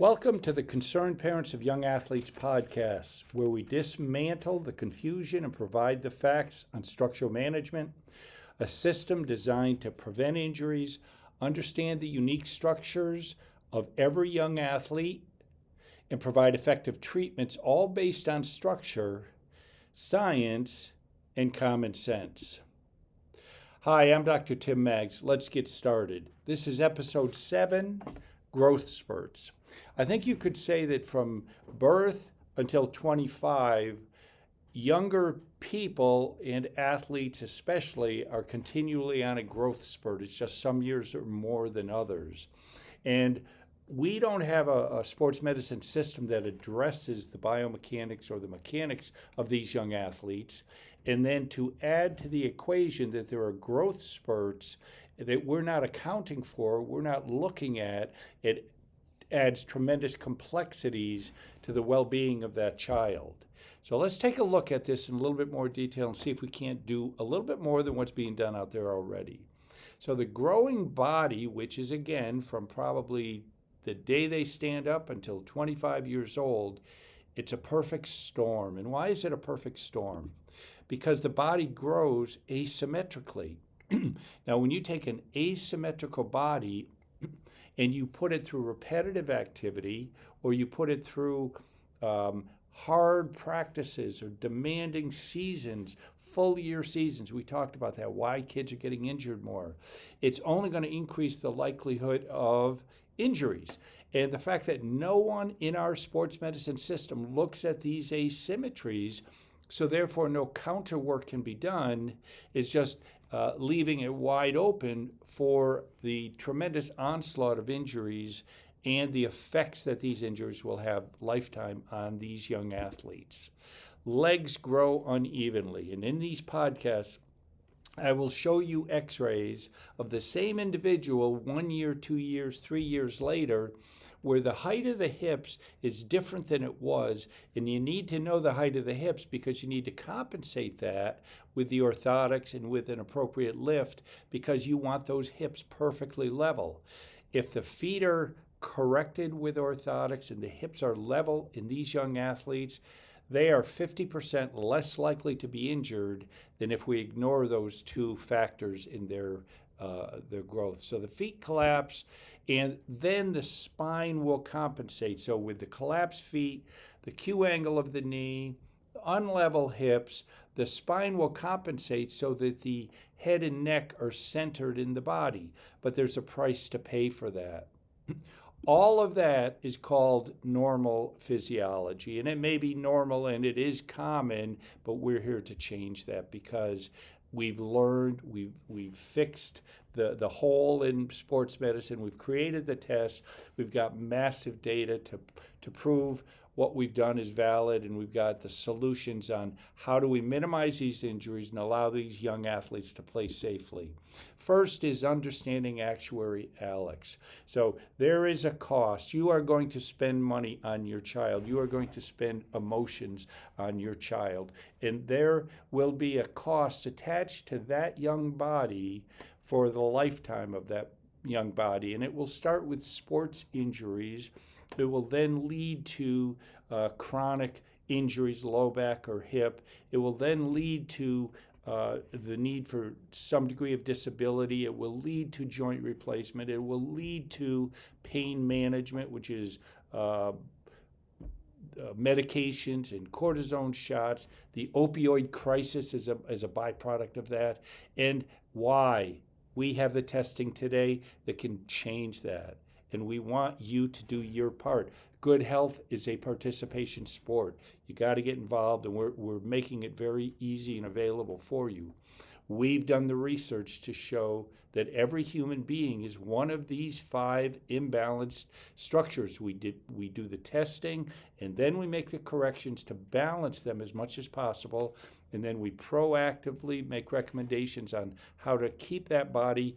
Welcome to the Concerned Parents of Young Athletes podcast, where we dismantle the confusion and provide the facts on structural management, a system designed to prevent injuries, understand the unique structures of every young athlete, and provide effective treatments, all based on structure, science, and common sense. Hi, I'm Dr. Tim Maggs. Let's get started. This is episode 7, Growth Spurts. I think you could say that from birth until 25, younger people and athletes especially are continually on a growth spurt. It's just some years are more than others. And we don't have a sports medicine system that addresses the biomechanics or the mechanics of these young athletes. And then to add to the equation that there are growth spurts that we're not accounting for, we're not looking at, it adds tremendous complexities to the well-being of that child. So let's take a look at this in a little bit more detail and see if we can't do a little bit more than what's being done out there already. So the growing body, which is again from probably the day they stand up until 25 years old, it's a perfect storm. And why is it a perfect storm? Because the body grows asymmetrically. Now, when you take an asymmetrical body and you put it through repetitive activity, or you put it through hard practices or demanding seasons, full year seasons, we talked about that, why kids are getting injured more. It's only going to increase the likelihood of injuries. And the fact that no one in our sports medicine system looks at these asymmetries, so therefore no counter work can be done, is just leaving it wide open for the tremendous onslaught of injuries and the effects that these injuries will have lifetime on these young athletes. Legs grow unevenly, and in these podcasts, I will show you x-rays of the same individual 1 year, 2 years, 3 years later, where the height of the hips is different than it was, and you need to know the height of the hips because you need to compensate that with the orthotics and with an appropriate lift because you want those hips perfectly level. If the feet are corrected with orthotics and the hips are level in these young athletes, they are 50% less likely to be injured than if we ignore those two factors in their growth. So the feet collapse, and then the spine will compensate. So with the collapsed feet, the Q angle of the knee, unlevel hips, the spine will compensate so that the head and neck are centered in the body. But there's a price to pay for that. All of that is called normal physiology, and it may be normal and it is common, but we're here to change that because we've learned, we've fixed the hole in sports medicine, we've created the tests, we've got massive data to prove what we've done is valid, and we've got the solutions on how do we minimize these injuries and allow these young athletes to play safely. First is understanding Actuary Alex. So there is a cost. You are going to spend money on your child. You are going to spend emotions on your child. And there will be a cost attached to that young body for the lifetime of that young body. And it will start with sports injuries. It will then lead to chronic injuries, low back or hip. It will then lead to the need for some degree of disability. It will lead to joint replacement. It will lead to pain management, which is medications and cortisone shots. The opioid crisis is a byproduct of that. And why? We have the testing today that can change that. And we want you to do your part. Good health is a participation sport. You got to get involved, and we're making it very easy and available for you. We've done the research to show that every human being is one of these 5 imbalanced structures. We do the testing, and then we make the corrections to balance them as much as possible, and then we proactively make recommendations on how to keep that body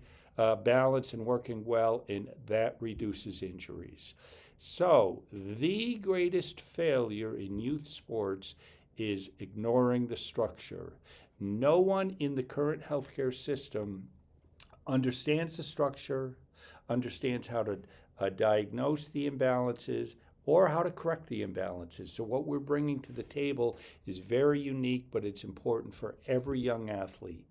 balance and working well, and that reduces injuries. So the greatest failure in youth sports is ignoring the structure. No one in the current healthcare system understands the structure, understands how to diagnose the imbalances or how to correct the imbalances. So what we're bringing to the table is very unique, but it's important for every young athlete.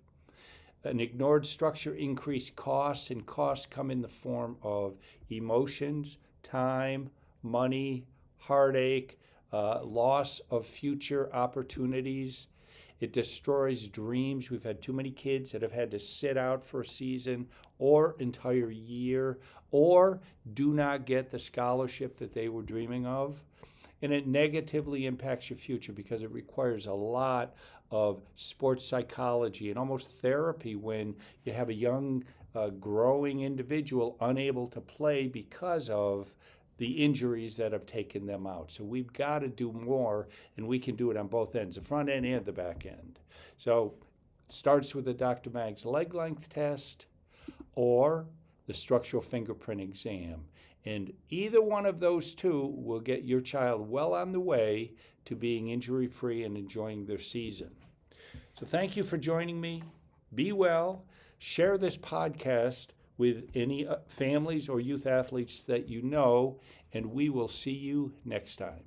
An ignored structure increased costs, and costs come in the form of emotions, time, money, heartache, loss of future opportunities. It destroys dreams. We've had too many kids that have had to sit out for a season or entire year or do not get the scholarship that they were dreaming of. And it negatively impacts your future because it requires a lot of sports psychology and almost therapy when you have a young, growing individual unable to play because of the injuries that have taken them out. So we've got to do more, and we can do it on both ends, the front end and the back end. So it starts with the Dr. Mag's leg length test or the structural fingerprint exam. And either one of those two will get your child well on the way to being injury-free and enjoying their season. So thank you for joining me. Be well. Share this podcast with any families or youth athletes that you know, and we will see you next time.